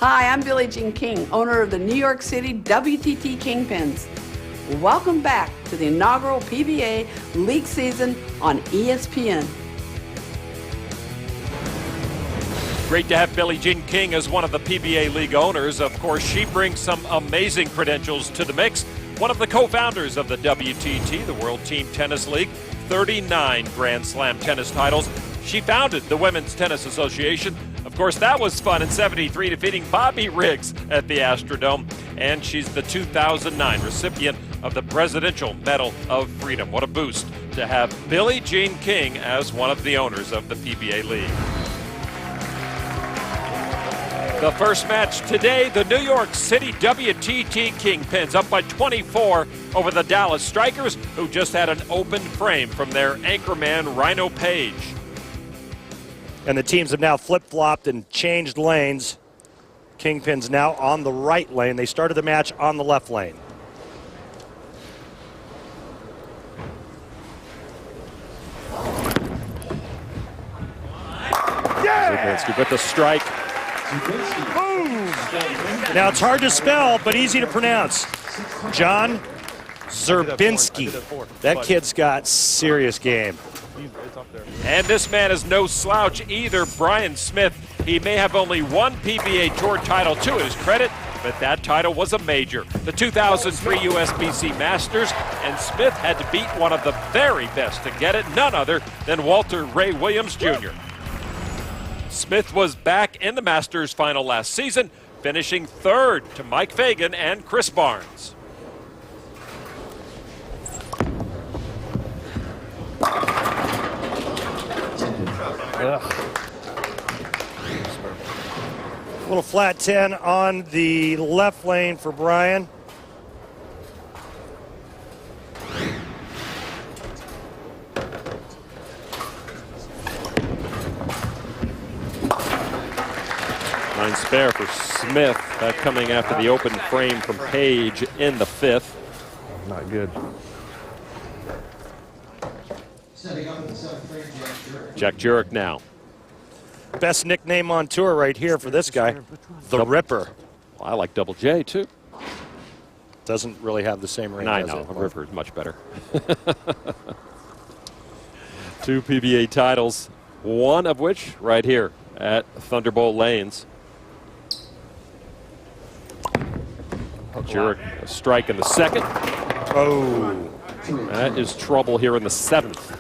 Hi, I'm Billie Jean King, owner of the New York City WTT Kingpins. Welcome back to the inaugural PBA League season on ESPN. Great to have Billie Jean King as one of the PBA League owners. Of course, she brings some amazing credentials to the mix. One of the co-founders of the WTT, the World Team Tennis League, 39 Grand Slam tennis titles. She founded the Women's Tennis Association. Of course, that was fun in '73, defeating Bobby Riggs at the Astrodome. And she's the 2009 recipient of the Presidential Medal of Freedom. What a boost to have Billie Jean King as one of the owners of the PBA League. The first match today, the New York City WTT Kingpins up by 24 over the Dallas Strikers, who just had an open frame from their anchorman, Rhino Page. And the teams have now flip-flopped and changed lanes. Kingpins now on the right lane. They started the match on the left lane. Zerbinski with the strike. Now it's hard to spell, but easy to pronounce. John Zerbinski. That kid's got serious game. And this man is no slouch either, Brian Smith. He may have only one PBA Tour title to his credit, but that title was a major. The 2003 USBC Masters, and Smith had to beat one of the very best to get it, none other than Walter Ray Williams Jr. Smith was back in the Masters final last season, finishing third to Mike Fagan and Chris Barnes. A little flat 10 on the left lane for Brian. Line spare for Smith, coming after the open frame from Page in the fifth. Not good. Jack Jurek now. Best nickname on tour right here for this guy, the Ripper. Well, I like Double J too. Doesn't really have the same ring. I know, the Ripper is much better. 2 PBA titles, one of which right here at Thunderbolt Lanes. Jurek, a strike in the second. Oh. That is trouble here in the seventh.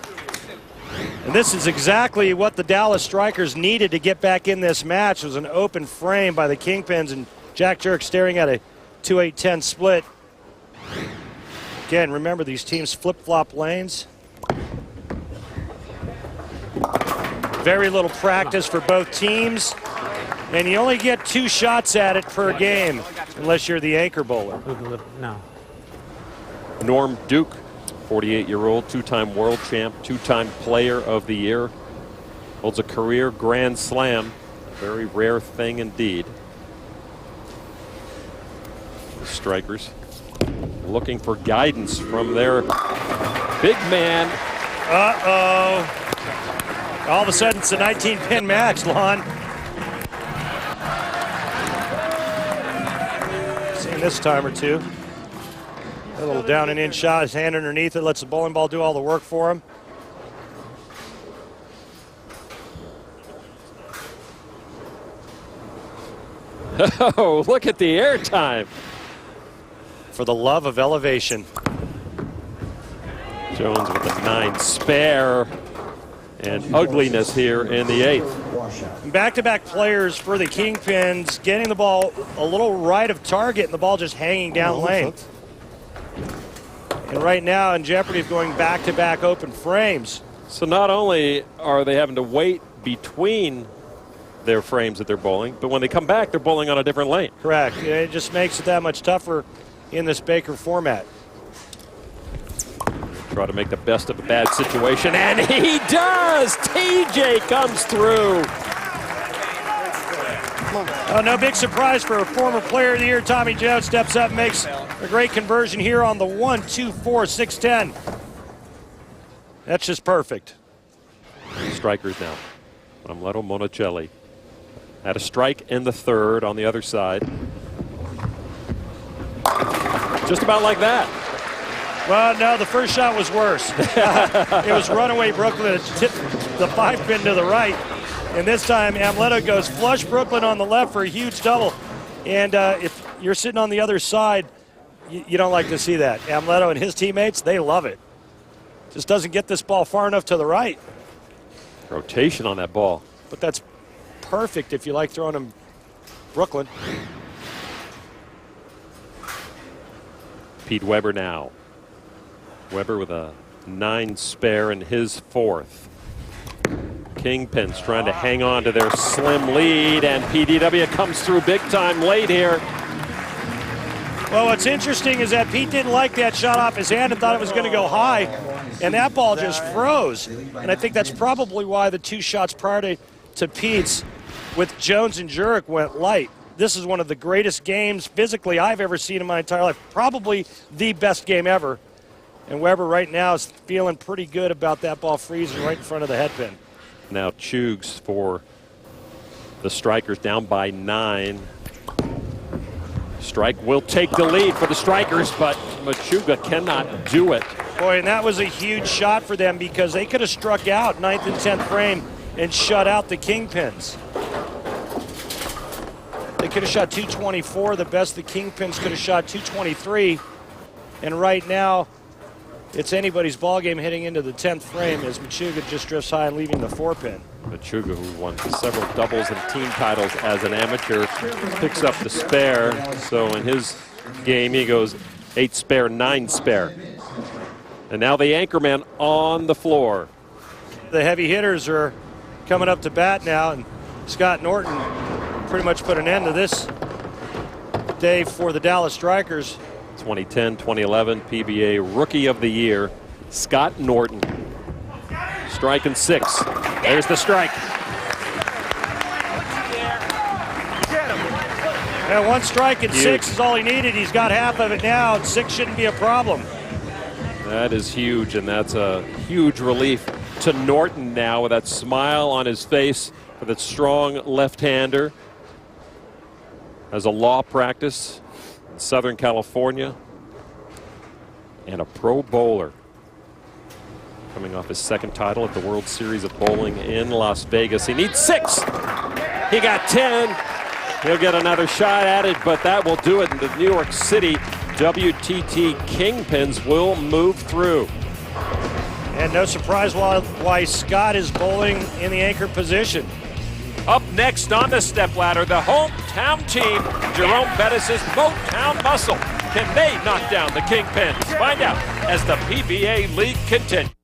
And this is exactly what the Dallas Strikers needed to get back in this match. It was an open frame by the Kingpins, and Jack Jurek staring at a 2-8-10 split. Again, remember these teams flip-flop lanes. Very little practice for both teams. And you only get 2 shots at it per game, unless you're the anchor bowler. No. Norm Duke, 48-year-old, 2-time world champ, 2-time player of the year. Holds a career Grand Slam. Very rare thing indeed. The Strikers looking for guidance from their big man. Uh-oh. All of a sudden, it's a 19-pin match, Lon. Seen this time or two. A little down and in shot, his hand underneath it, lets the bowling ball do all the work for him. Oh, look at the air time. For the love of elevation. Jones with a 9 spare. And ugliness here in the 8th. Back-to-back players for the Kingpins, getting the ball a little right of target and the ball just hanging down lane. And right now in jeopardy of going back-to-back open frames. So not only are they having to wait between their frames that they're bowling, but when they come back, they're bowling on a different lane. Correct. It just makes it that much tougher in this Baker format. Try to make the best of a bad situation, and he does! TJ comes through. Oh, no big surprise for a former player of the year. Tommy Jones steps up and makes a great conversion here on the 1-2-4-6-10. That's just perfect. Strikers now. Amleto Monicelli. Had a strike in the third on the other side. Just about like that. Well, no, the first shot was worse. It was runaway Brooklyn. It tipped the 5-pin to the right. And this time, Amleto goes flush Brooklyn on the left for a huge double. And if you're sitting on the other side, you don't like to see that. Amleto and his teammates, they love it. Just doesn't get this ball far enough to the right. Rotation on that ball. But that's perfect if you like throwing them Brooklyn. Pete Weber now. Weber with a 9 spare in his fourth. Kingpins trying to hang on to their slim lead, and PDW comes through big time late here. Well, what's interesting is that Pete didn't like that shot off his hand and thought it was going to go high, and that ball just froze. And I think that's probably why the 2 shots prior to Pete's with Jones and Jurek went light. This is one of the greatest games physically I've ever seen in my entire life. Probably the best game ever. And Weber right now is feeling pretty good about that ball freezing right in front of the headpin. Now Chugs for the Strikers down by 9. Strike will take the lead for the Strikers, but Machuga cannot do it. Boy, and that was a huge shot for them because they could have struck out 9th and 10th frame and shut out the Kingpins. They could have shot 224. The best the Kingpins could have shot 223. And right now, it's anybody's ball game heading into the 10th frame as Machuga just drifts high and leaving the 4-pin. Machuga, who won several doubles and team titles as an amateur, picks up the spare. So in his game, he goes 8 spare, 9 spare. And now the anchorman on the floor. The heavy hitters are coming up to bat now, and Scott Norton pretty much put an end to this day for the Dallas Strikers. 2010, 2011 PBA Rookie of the Year, Scott Norton. Striking 6. There's the strike. And 1 strike and 6 is all he needed. He's got half of it now, and 6 shouldn't be a problem. That is huge, and that's a huge relief to Norton now with that smile on his face for that strong left-hander. Has a law practice in Southern California, and a pro bowler coming off his 2nd title at the World Series of Bowling in Las Vegas. He needs 6. He got 10. He'll get another shot at it, but that will do it. And the New York City WTT Kingpins will move through. And no surprise why Scott is bowling in the anchor position. Up next on the stepladder, the hometown team, Jerome Bettis' Motown Muscle. Can they knock down the Kingpins? Find out as the PBA League continues.